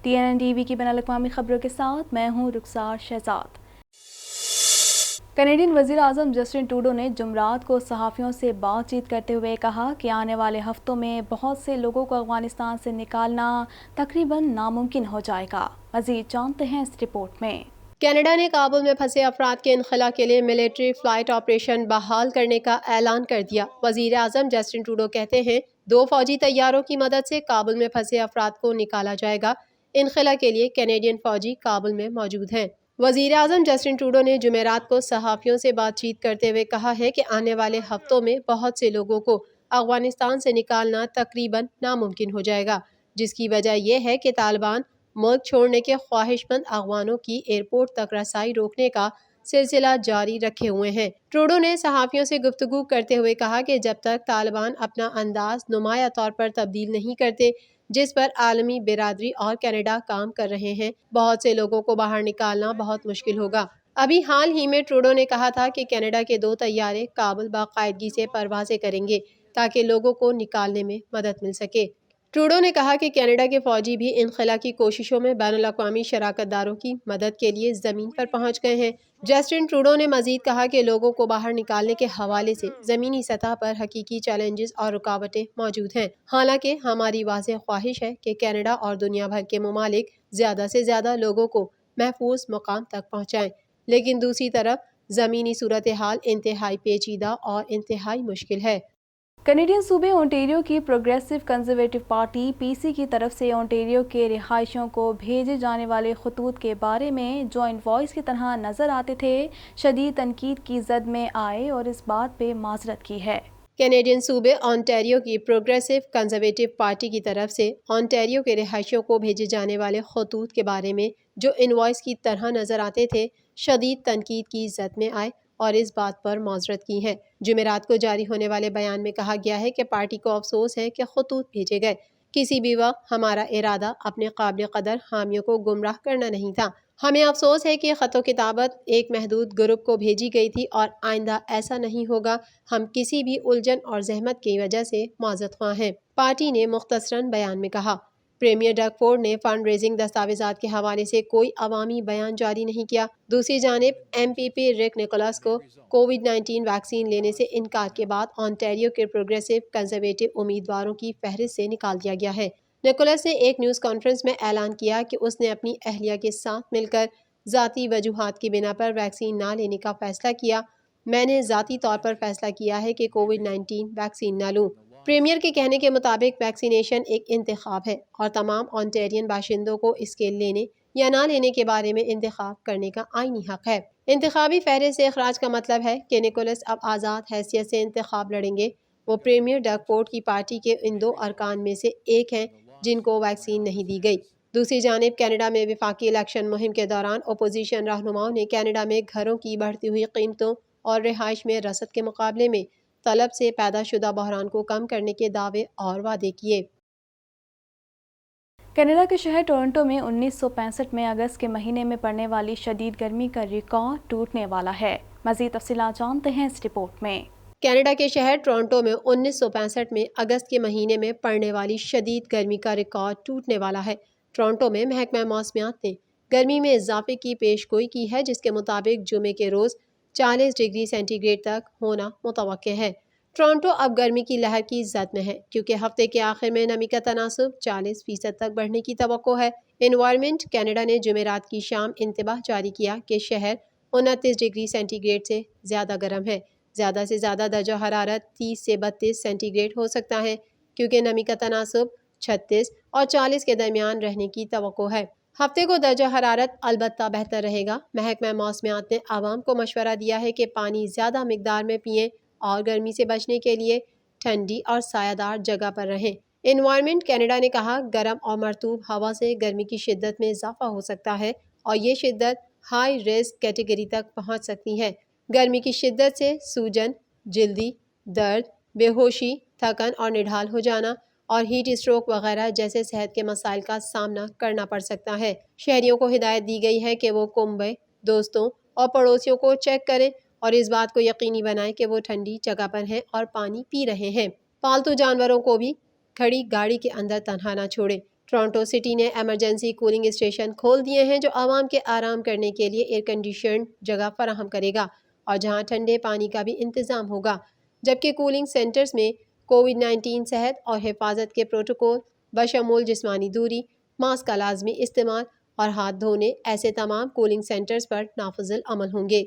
TNN TV کی بین الاقوامی خبروں کے ساتھ میں ہوں رخسار شہزاد۔ کینیڈین وزیر اعظم جسٹن ٹروڈو نے جمعرات کو صحافیوں سے بات چیت کرتے ہوئے کہا کہ آنے والے ہفتوں میں بہت سے لوگوں کو افغانستان سے نکالنا تقریباً ناممکن ہو جائے گا۔ مزید جانتے ہیں اس رپورٹ میں۔ کینیڈا نے کابل میں پھنسے افراد کے انخلا کے لیے ملٹری فلائٹ آپریشن بحال کرنے کا اعلان کر دیا۔ وزیر اعظم جسٹن ٹروڈو کہتے ہیں 2 فوجی طیاروں کی مدد سے کابل میں پھنسے افراد کو نکالا جائے گا۔ انخلا کے لیے کینیڈین فوجی کابل میں موجود ہیں۔ وزیر اعظم جسٹن ٹروڈو نے جمعرات کو صحافیوں سے بات چیت کرتے ہوئے کہا ہے کہ آنے والے ہفتوں میں بہت سے لوگوں کو افغانستان سے نکالنا تقریباً ناممکن ہو جائے گا، جس کی وجہ یہ ہے کہ طالبان ملک چھوڑنے کے خواہش مند افغانوں کی ایئرپورٹ تک رسائی روکنے کا سلسلہ جاری رکھے ہوئے ہیں۔ ٹروڈو نے صحافیوں سے گفتگو کرتے ہوئے کہا کہ جب تک طالبان اپنا انداز نمایاں طور پر تبدیل نہیں کرتے جس پر عالمی برادری اور کینیڈا کام کر رہے ہیں، بہت سے لوگوں کو باہر نکالنا بہت مشکل ہوگا۔ ابھی حال ہی میں ٹروڈو نے کہا تھا کہ کینیڈا کے 2 طیارے کابل باقاعدگی سے پروازیں کریں گے تاکہ لوگوں کو نکالنے میں مدد مل سکے۔ ٹروڈو نے کہا کہ کینیڈا کے فوجی بھی انخلا کی کوششوں میں بین الاقوامی شراکت داروں کی مدد کے لیے زمین پر پہنچ گئے ہیں۔ جسٹن ٹروڈو نے مزید کہا کہ لوگوں کو باہر نکالنے کے حوالے سے زمینی سطح پر حقیقی چیلنجز اور رکاوٹیں موجود ہیں، حالانکہ ہماری واضح خواہش ہے کہ کینیڈا اور دنیا بھر کے ممالک زیادہ سے زیادہ لوگوں کو محفوظ مقام تک پہنچائیں، لیکن دوسری طرف زمینی صورتحال انتہائی پیچیدہ اور انتہائی مشکل ہے۔ کینیڈین صوبے اونٹیریو کی پروگریسو کنزرویٹو پارٹی PC کی طرف سے اونٹیریو کے رہائشیوں کو بھیجے جانے والے خطوط کے بارے میں جو انوائس کی طرح نظر آتے تھے شدید تنقید کی زد میں آئے اور اس بات پہ معذرت کی ہے۔ کینیڈین صوبے اونٹیریو کی پروگریسو کنزرویٹو پارٹی کی طرف سے اونٹیریو کے رہائشیوں کو بھیجے جانے والے خطوط کے بارے میں جو انوائس کی طرح نظر آتے تھے شدید تنقید کی زد میں آئے اور اس بات پر معذرت کی ہے۔ جمعرات کو جاری ہونے والے بیان میں کہا گیا ہے کہ پارٹی کو افسوس ہے کہ خطوط بھیجے گئے۔ کسی بھی وقت ہمارا ارادہ اپنے قابل قدر حامیوں کو گمراہ کرنا نہیں تھا۔ ہمیں افسوس ہے کہ خط و کتابت ایک محدود گروپ کو بھیجی گئی تھی اور آئندہ ایسا نہیں ہوگا۔ ہم کسی بھی الجھن اور زحمت کی وجہ سے معذرت خواہ ہیں، پارٹی نے مختصراً بیان میں کہا۔ پریمیئر ڈگ فورڈ نے فنڈ ریزنگ دستاویزات کے حوالے سے کوئی عوامی بیان جاری نہیں کیا۔ دوسری جانب MPP رک نیکولس کو کووڈ-19 ویکسین لینے سے انکار کے بعد اونٹیریو کے پروگریسو کنزرویٹو امیدواروں کی فہرست سے نکال دیا گیا ہے۔ نیکولس نے ایک نیوز کانفرنس میں اعلان کیا کہ اس نے اپنی اہلیہ کے ساتھ مل کر ذاتی وجوہات کی بنا پر ویکسین نہ لینے کا فیصلہ کیا۔ میں نے ذاتی طور پر فیصلہ کیا ہے کہ کووڈ-19 ویکسین نہ لوں۔ پریمیئر کے کہنے کے مطابق ویکسینیشن ایک انتخاب ہے اور تمام اونٹیرین باشندوں کو اس کے لینے یا نہ لینے کے بارے میں انتخاب کرنے کا آئینی حق ہے۔ انتخابی فہرست سے اخراج کا مطلب ہے کہ نیکولس اب آزاد حیثیت سے انتخاب لڑیں گے۔ وہ پریمیئر ڈگ فورڈ کی پارٹی کے ان 2 ارکان میں سے ایک ہیں جن کو ویکسین نہیں دی گئی۔ دوسری جانب کینیڈا میں وفاقی الیکشن مہم کے دوران اپوزیشن رہنماؤں نے کینیڈا میں گھروں کی بڑھتی ہوئی قیمتوں اور رہائش میں رسد کے مقابلے میں طلب سے پیدا شدہ بحران کو کم کرنے کے دعوے اور وعدے کیے۔ کینیڈا کے شہر ٹورنٹو میں 1965 میں اگست کے مہینے میں پڑنے والی شدید گرمی کا ریکارڈ ٹوٹنے والا ہے۔ مزید تفصیلات جانتے ہیں اس رپورٹ میں۔ کینیڈا کے شہر ٹورنٹو میں 1965 میں اگست کے مہینے میں پڑنے والی شدید گرمی کا ریکارڈ ٹوٹنے والا ہے۔ ٹورنٹو میں محکمہ موسمیات نے گرمی میں اضافے کی پیش گوئی کی ہے جس کے مطابق جمعے کے روز 40 ڈگری سینٹی گریڈ تک ہونا متوقع ہے۔ ٹورنٹو اب گرمی کی لہر کی زد میں ہے کیونکہ ہفتے کے آخر میں نمی کا تناسب 40% تک بڑھنے کی توقع ہے۔ انوائرمنٹ کینیڈا نے جمعرات کی شام انتباہ جاری کیا کہ شہر 29 ڈگری سینٹی گریڈ سے زیادہ گرم ہے۔ زیادہ سے زیادہ درجہ حرارت 30 سے 32 سینٹی گریڈ ہو سکتا ہے کیونکہ نمی کا تناسب 36 اور 40 کے درمیان رہنے کی توقع ہے۔ ہفتے کو درجہ حرارت البتہ بہتر رہے گا۔ محکمہ موسمیات نے عوام کو مشورہ دیا ہے کہ پانی زیادہ مقدار میں پئیں اور گرمی سے بچنے کے لیے ٹھنڈی اور سایہ دار جگہ پر رہیں۔ انوائرمنٹ کینیڈا نے کہا گرم اور مرطوب ہوا سے گرمی کی شدت میں اضافہ ہو سکتا ہے اور یہ شدت ہائی رسک کیٹیگری تک پہنچ سکتی ہے۔ گرمی کی شدت سے سوجن، جلدی درد، بے ہوشی، تھکن اور نڈھال ہو جانا اور ہیٹ اسٹروک وغیرہ جیسے صحت کے مسائل کا سامنا کرنا پڑ سکتا ہے۔ شہریوں کو ہدایت دی گئی ہے کہ وہ کنبے، دوستوں اور پڑوسیوں کو چیک کریں اور اس بات کو یقینی بنائیں کہ وہ ٹھنڈی جگہ پر ہیں اور پانی پی رہے ہیں۔ پالتو جانوروں کو بھی کھڑی گاڑی کے اندر تنہا نہ چھوڑیں۔ ٹورانٹو سٹی نے ایمرجنسی کولنگ اسٹیشن کھول دیے ہیں جو عوام کے آرام کرنے کے لیے ایئر کنڈیشنڈ جگہ فراہم کرے گا اور جہاں ٹھنڈے پانی کا بھی انتظام ہوگا، جبکہ کولنگ سینٹرز میں کووڈ-19 صحت اور حفاظت کے پروٹوکول بشمول جسمانی دوری، ماسک کا لازمی استعمال اور ہاتھ دھونے ایسے تمام کولنگ سینٹرز پر نافذ العمل ہوں گے۔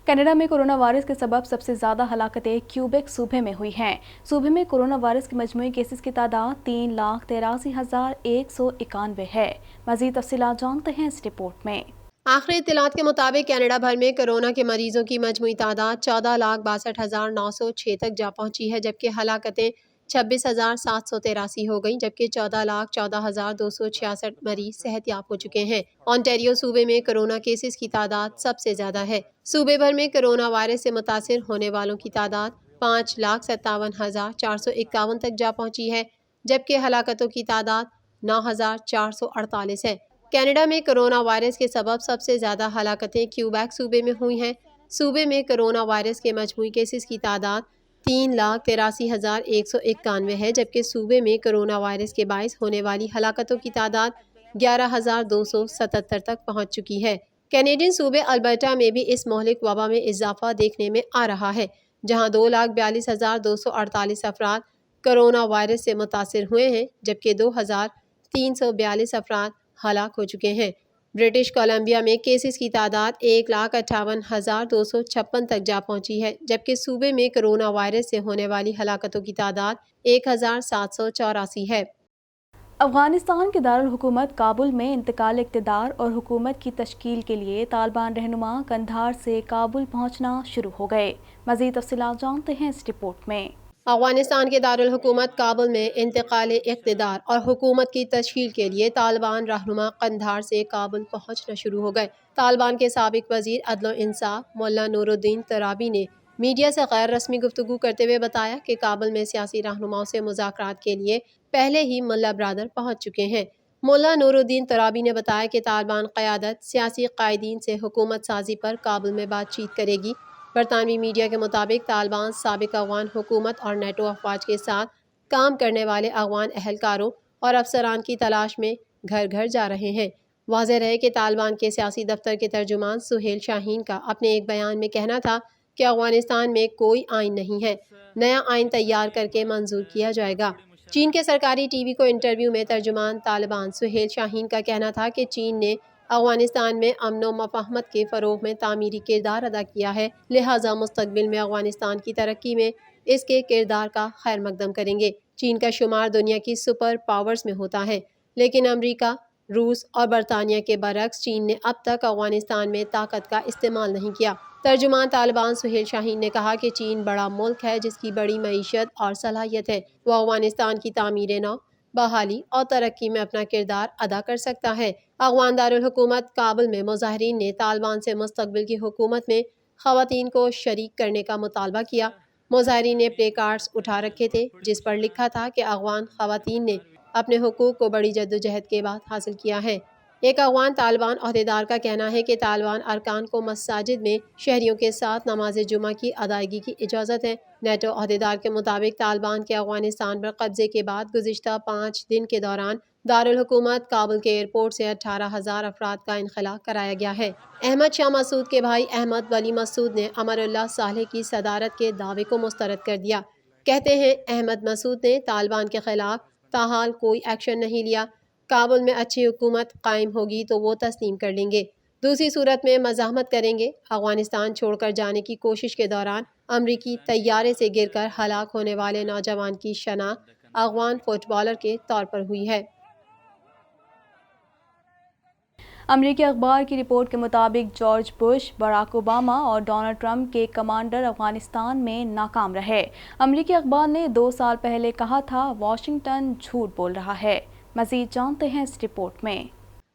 کینیڈا میں کرونا وائرس کے سبب سب سے زیادہ ہلاکتیں کیوبیک صوبے میں ہوئی ہیں۔ صوبے میں کرونا وائرس کے مجموعی کیسز کی تعداد 3,83,191 ہے۔ مزید تفصیلات جانتے ہیں اس رپورٹ میں۔ آخری اطلاعات کے مطابق کینیڈا بھر میں کرونا کے مریضوں کی مجموعی تعداد 14,62,906 تک جا پہنچی ہے، جبکہ ہلاکتیں 26,783 ہو گئیں، جبکہ 14,14,266 مریض صحت یاب ہو چکے ہیں۔ اونٹاریو صوبے میں کرونا کیسز کی تعداد سب سے زیادہ ہے۔ صوبے بھر میں کرونا وائرس سے متاثر ہونے والوں کی تعداد 5,57,451 تک جا پہنچی ہے، جبکہ ہلاکتوں کی تعداد 9,448 ہے۔ کینیڈا میں کرونا وائرس کے سبب سب سے زیادہ ہلاکتیں کیوبیک صوبے میں ہوئی ہیں۔ صوبے میں کرونا وائرس کے مجموعی کیسز کی تعداد 3,83,191 ہے، جبکہ صوبے میں کرونا وائرس کے باعث ہونے والی ہلاکتوں کی تعداد 11,277 تک پہنچ چکی ہے۔ کینیڈین صوبے البرٹا میں بھی اس مہلک وبا میں اضافہ دیکھنے میں آ رہا ہے، جہاں 2,42,248 افراد کرونا وائرس سے متاثر ہوئے ہیں، جبکہ 2,342 افراد ہلاک ہو چکے ہیں۔ برٹش کولمبیا میں کیسز کی تعداد 1,58,256 تک جا پہنچی ہے، جبکہ صوبے میں کرونا وائرس سے ہونے والی ہلاکتوں کی تعداد 1,784 ہے۔ افغانستان کے دارالحکومت کابل میں انتقال اقتدار اور حکومت کی تشکیل کے لیے طالبان رہنما قندھار سے کابل پہنچنا شروع ہو گئے۔ مزید تفصیلات جانتے ہیں اس رپورٹ میں۔ افغانستان کے دارالحکومت کابل میں انتقال اقتدار اور حکومت کی تشکیل کے لیے طالبان رہنما قندھار سے کابل پہنچنا شروع ہو گئے۔ طالبان کے سابق وزیر عدل و انصاف ملا نور الدین ترابی نے میڈیا سے غیر رسمی گفتگو کرتے ہوئے بتایا کہ کابل میں سیاسی رہنماؤں سے مذاکرات کے لیے پہلے ہی ملا برادر پہنچ چکے ہیں۔ ملا نور الدین ترابی نے بتایا کہ طالبان قیادت سیاسی قائدین سے حکومت سازی پر کابل میں بات چیت کرے گی۔ برطانوی میڈیا کے مطابق طالبان سابق افغان حکومت اور نیٹو افواج کے ساتھ کام کرنے والے افغان اہلکاروں اور افسران کی تلاش میں گھر گھر جا رہے ہیں۔ واضح رہے کہ طالبان کے سیاسی دفتر کے ترجمان سہیل شاہین کا اپنے ایک بیان میں کہنا تھا کہ افغانستان میں کوئی آئین نہیں ہے، نیا آئین تیار کر کے منظور کیا جائے گا۔ چین کے سرکاری ٹی وی کو انٹرویو میں ترجمان طالبان سہیل شاہین کا کہنا تھا کہ چین نے افغانستان میں امن و مفاہمت کے فروغ میں تعمیری کردار ادا کیا ہے، لہٰذا مستقبل میں افغانستان کی ترقی میں اس کے کردار کا خیر مقدم کریں گے۔ چین کا شمار دنیا کی سپر پاورز میں ہوتا ہے، لیکن امریکہ، روس اور برطانیہ کے برعکس چین نے اب تک افغانستان میں طاقت کا استعمال نہیں کیا۔ ترجمان طالبان سہیل شاہین نے کہا کہ چین بڑا ملک ہے جس کی بڑی معیشت اور صلاحیت ہے، وہ افغانستان کی تعمیر نو، بحالی اور ترقی میں اپنا کردار ادا کر سکتا ہے۔ افغان دارالحکومت کابل میں مظاہرین نے طالبان سے مستقبل کی حکومت میں خواتین کو شریک کرنے کا مطالبہ کیا۔ مظاہرین نے پلے کارڈز اٹھا رکھے تھے جس پر لکھا تھا کہ افغان خواتین نے اپنے حقوق کو بڑی جدوجہد کے بعد حاصل کیا ہے۔ ایک افغان طالبان عہدیدار کا کہنا ہے کہ طالبان ارکان کو مساجد میں شہریوں کے ساتھ نماز جمعہ کی ادائیگی کی اجازت ہے۔ نیٹو عہدیدار کے مطابق طالبان کے افغانستان پر قبضے کے بعد گزشتہ 5 دن کے دوران دارالحکومت کابل کے ایئرپورٹ سے 18,000 افراد کا انخلا کرایا گیا ہے۔ احمد شاہ مسعود کے بھائی احمد ولی مسعود نے امر اللہ صالح کی صدارت کے دعوے کو مسترد کر دیا۔ کہتے ہیں احمد مسعود نے طالبان کے خلاف تاحال کوئی ایکشن نہیں لیا، کابل میں اچھی حکومت قائم ہوگی تو وہ تسلیم کر لیں گے، دوسری صورت میں مزاحمت کریں گے۔ افغانستان چھوڑ کر جانے کی کوشش کے دوران امریکی طیارے سے گر کر ہلاک ہونے والے نوجوان کی شناخت افغان فٹ بالر کے طور پر ہوئی ہے۔ امریکی اخبار کی رپورٹ کے مطابق جارج بش، براک اوباما اور ڈونلڈ ٹرمپ کے کمانڈر افغانستان میں ناکام رہے۔ امریکی اخبار نے 2 سال پہلے کہا تھا واشنگٹن جھوٹ بول رہا ہے۔ مزید جانتے ہیں اس رپورٹ میں۔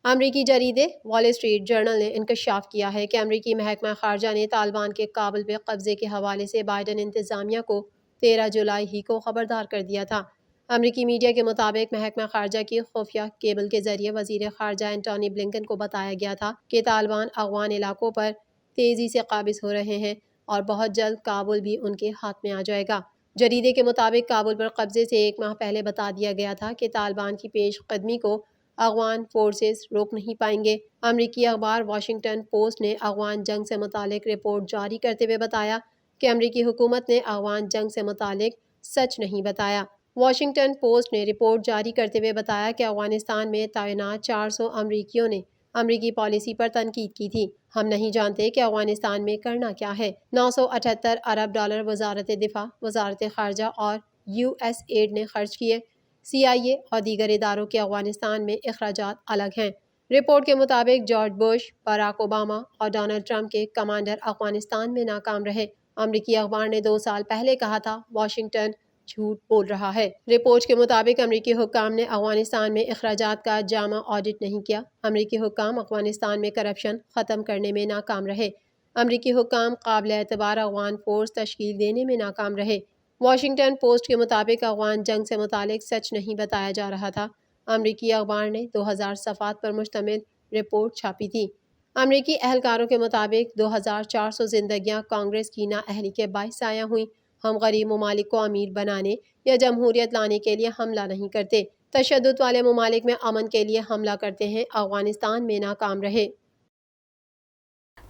امریکی جریدے وال اسٹریٹ جرنل نے انکشاف کیا ہے کہ امریکی محکمہ خارجہ نے طالبان کے کابل پہ قبضے کے حوالے سے بائیڈن انتظامیہ کو 13 جولائی ہی کو خبردار کر دیا تھا۔ امریکی میڈیا کے مطابق محکمہ خارجہ کی خفیہ کیبل کے ذریعے وزیر خارجہ اینٹونی بلنکن کو بتایا گیا تھا کہ طالبان افغان علاقوں پر تیزی سے قابض ہو رہے ہیں اور بہت جلد کابل بھی ان کے ہاتھ میں آ جائے گا۔ جریدے کے مطابق کابل پر قبضے سے 1 ماہ پہلے بتا دیا گیا تھا کہ طالبان کی پیش قدمی کو افغان فورسز روک نہیں پائیں گے۔ امریکی اخبار واشنگٹن پوسٹ نے افغان جنگ سے متعلق رپورٹ جاری کرتے ہوئے بتایا کہ امریکی حکومت نے افغان جنگ سے متعلق سچ نہیں بتایا۔ واشنگٹن پوسٹ نے رپورٹ جاری کرتے ہوئے بتایا کہ افغانستان میں تعینات 400 امریکیوں نے امریکی پالیسی پر تنقید کی تھی۔ ہم نہیں جانتے کہ افغانستان میں کرنا کیا ہے۔ 978 ارب ڈالر وزارت دفاع، وزارت خارجہ اور USAID نے خرچ کیے۔ CIA اور دیگر اداروں کے افغانستان میں اخراجات الگ ہیں۔ رپورٹ کے مطابق جارج بش، باراک اوباما اور ڈونلڈ ٹرمپ کے کمانڈر افغانستان میں ناکام رہے۔ امریکی اخبار نے 2 سال پہلے کہا تھا واشنگٹن جھوٹ بول رہا ہے۔ رپورٹ کے مطابق امریکی حکام نے افغانستان میں اخراجات کا جامع آڈٹ نہیں کیا۔ امریکی حکام افغانستان میں کرپشن ختم کرنے میں ناکام رہے۔ امریکی حکام قابل اعتبار افغان فورس تشکیل دینے میں ناکام رہے۔ واشنگٹن پوسٹ کے مطابق افغان جنگ سے متعلق سچ نہیں بتایا جا رہا تھا۔ امریکی اخبار نے 2000 صفحات پر مشتمل رپورٹ چھاپی تھی۔ امریکی اہلکاروں کے مطابق 2400 زندگیاں کانگریس کی نااہلی کے باعث ضائع ہوئیں۔ ہم غریب ممالک کو امیر بنانے یا جمہوریت لانے کے لیے حملہ نہیں کرتے، تشدد والے ممالک میں امن کے لیے حملہ کرتے ہیں۔ افغانستان میں ناکام رہے۔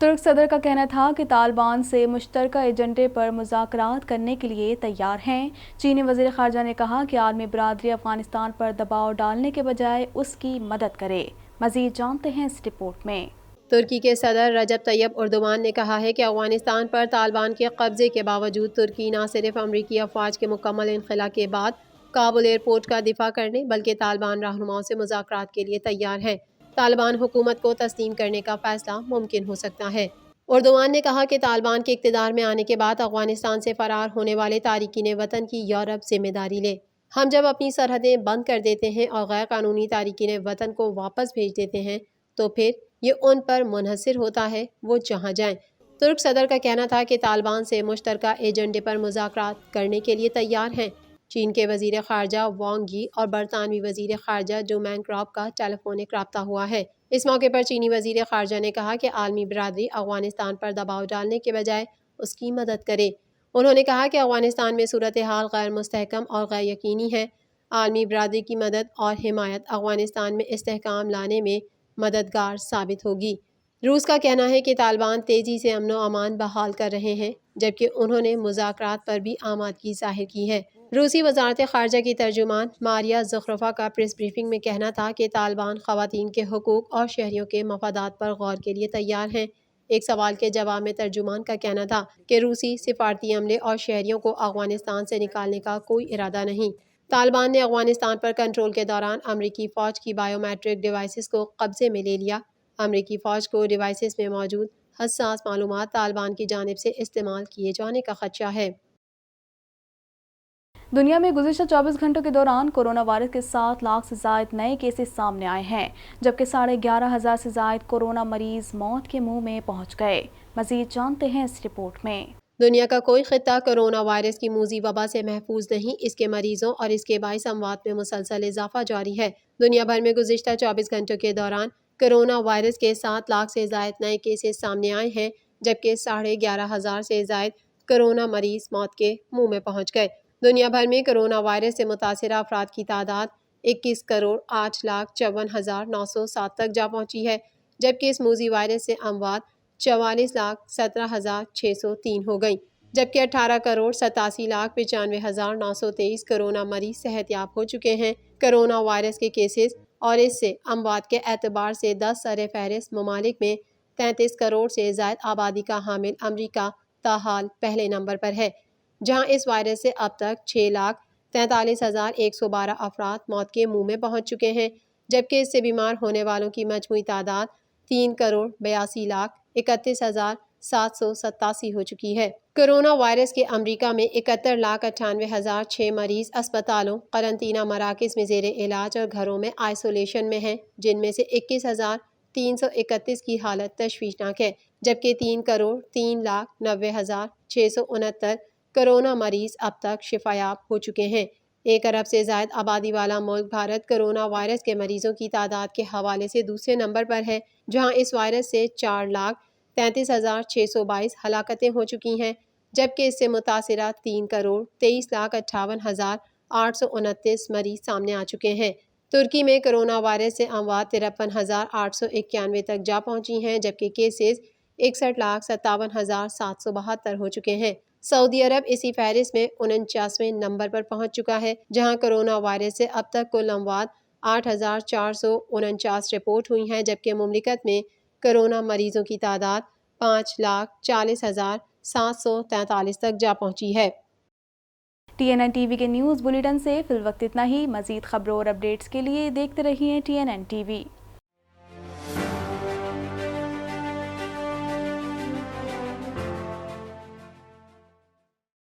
ترک صدر کا کہنا تھا کہ طالبان سے مشترکہ ایجنڈے پر مذاکرات کرنے کے لیے تیار ہیں۔ چینی وزیر خارجہ نے کہا کہ عالمی برادری افغانستان پر دباؤ ڈالنے کے بجائے اس کی مدد کرے۔ مزید جانتے ہیں اس رپورٹ میں۔ ترکی کے صدر رجب طیب اردوان نے کہا ہے کہ افغانستان پر طالبان کے قبضے کے باوجود ترکی نہ صرف امریکی افواج کے مکمل انخلا کے بعد کابل ایئرپورٹ کا دفاع کرنے بلکہ طالبان رہنماؤں سے مذاکرات کے لیے تیار ہے۔ طالبان حکومت کو تسلیم کرنے کا فیصلہ ممکن ہو سکتا ہے۔ اردوان نے کہا کہ طالبان کے اقتدار میں آنے کے بعد افغانستان سے فرار ہونے والے تارکین وطن کی یورپ ذمہ داری لے۔ ہم جب اپنی سرحدیں بند کر دیتے ہیں اور غیر قانونی تارکین وطن کو واپس بھیج دیتے ہیں تو پھر یہ ان پر منحصر ہوتا ہے، وہ جہاں جائیں۔ ترک صدر کا کہنا تھا کہ طالبان سے مشترکہ ایجنڈے پر مذاکرات کرنے کے لیے تیار ہیں۔ چین کے وزیر خارجہ وانگ یی اور برطانوی وزیر خارجہ جو مینکراپ کا ٹیلی فونک رابطہ ہوا ہے۔ اس موقع پر چینی وزیر خارجہ نے کہا کہ عالمی برادری افغانستان پر دباؤ ڈالنے کے بجائے اس کی مدد کرے۔ انہوں نے کہا کہ افغانستان میں صورتحال غیر مستحکم اور غیر یقینی ہے۔ عالمی برادری کی مدد اور حمایت افغانستان میں استحکام لانے میں مددگار ثابت ہوگی۔ روس کا کہنا ہے کہ طالبان تیزی سے امن و امان بحال کر رہے ہیں، جبکہ انہوں نے مذاکرات پر بھی آمادگی ظاہر کی ہے۔ روسی وزارت خارجہ کی ترجمان ماریا زخرفا کا پریس بریفنگ میں کہنا تھا کہ طالبان خواتین کے حقوق اور شہریوں کے مفادات پر غور کے لیے تیار ہیں۔ ایک سوال کے جواب میں ترجمان کا کہنا تھا کہ روسی سفارتی عملے اور شہریوں کو افغانستان سے نکالنے کا کوئی ارادہ نہیں۔ طالبان نے افغانستان پر کنٹرول کے دوران امریکی فوج کی بائیو میٹرک ڈیوائسز کو قبضے میں لے لیا۔ امریکی فوج کو ڈیوائسز میں موجود حساس معلومات طالبان کی جانب سے استعمال کیے جانے کا خدشہ ہے۔ دنیا میں گزشتہ 24 گھنٹوں کے دوران کورونا وائرس کے 7 لاکھ سے زائد نئے کیسز سامنے آئے ہیں، جبکہ 11,500 سے زائد کورونا مریض موت کے منہ میں پہنچ گئے۔ مزید جانتے ہیں اس رپورٹ میں۔ دنیا کا کوئی خطہ کورونا وائرس کی موذی وبا سے محفوظ نہیں۔ اس کے مریضوں اور اس کے باعث اموات میں مسلسل اضافہ جاری ہے۔ دنیا بھر میں گزشتہ 24 گھنٹوں کے دوران کورونا وائرس کے 7 لاکھ سے زائد نئے کیسز سامنے آئے ہیں، جبکہ 11,500 سے زائد کورونا مریض موت کے منہ میں پہنچ گئے۔ دنیا بھر میں کورونا وائرس سے متاثرہ افراد کی تعداد 21,08,54,907 تک جا پہنچی ہے، جبکہ اس موذی وائرس سے اموات 44,17,603 ہو گئیں، جبکہ 18,87,95,923 کورونا مریض صحت یاب ہو چکے ہیں۔ کورونا وائرس کے کیسز اور اس سے اموات کے اعتبار سے 10 سر فہرست ممالک میں 33 کروڑ سے زائد آبادی کا حامل امریکہ تاحال پہلے نمبر پر ہے، جہاں اس وائرس سے اب تک 6,43,112 افراد موت کے منہ میں پہنچ چکے ہیں، جبکہ اس سے بیمار ہونے والوں کی مجموعی تعداد 3,82,31,787 ہو چکی ہے۔ کورونا وائرس کے امریکہ میں 71,98,006 مریض اسپتالوں، قرنطینہ مراکز میں زیر علاج اور گھروں میں آئسولیشن میں ہیں، جن میں سے 21,331 کی حالت تشویشناک ہے، جبکہ 3,03,90,669 کورونا مریض اب تک شفا یاب ہو چکے ہیں۔ 1 ارب سے زائد آبادی والا ملک بھارت کورونا وائرس کے مریضوں کی تعداد کے حوالے سے دوسرے نمبر پر ہے، جہاں اس وائرس سے 4,33,622 ہلاکتیں ہو چکی ہیں۔ جبکہ اس سے متاثرہ 3,23,58,829 مریض سامنے آ چکے ہیں۔ ترکی میں کرونا وائرس سے اموات 53,891 تک جا پہنچی ہیں، جبکہ کیسز 61,57,772 ہو چکے ہیں۔ سعودی عرب اسی فہرست میں 49ویں نمبر پر پہنچ چکا ہے، جہاں کرونا وائرس سے اب تک کل اموات 8,449 رپورٹ ہوئی ہیں، جبکہ مملکت میں کرونا مریضوں کی تعداد 5,40,743 تک جا پہنچی ہے۔ TNN TV کے نیوز بلیٹن سے فی الوقت اتنا ہی۔ مزید خبروں اور اپڈیٹس کے لیے دیکھتے رہیے TNN TV۔